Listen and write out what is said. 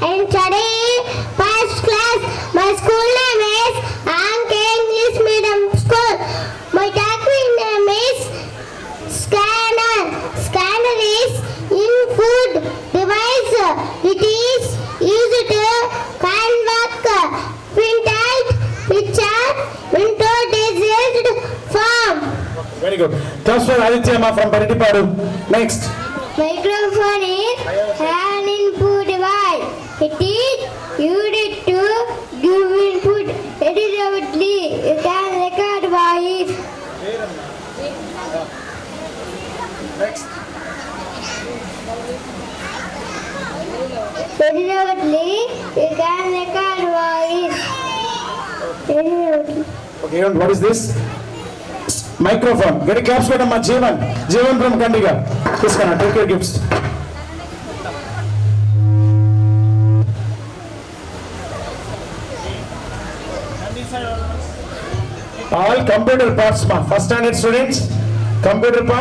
and study first class. My school name is Ank English Medium School. My technique name is scanner. Scanner is input device. It is used to convert print out picture into digit form. Very good. Class for Aditya Ma from Paritipadu. Next. Microphone is an input device. It is used to give input immediately. You can record voice. Next. Immediately, you can record voice. Okay, and what is this? Microphone. Get a claps for my Jeevan. Jeevan from Kandiga. Please can I take your gifts? All computer parts, ma. First standard students, computer parts.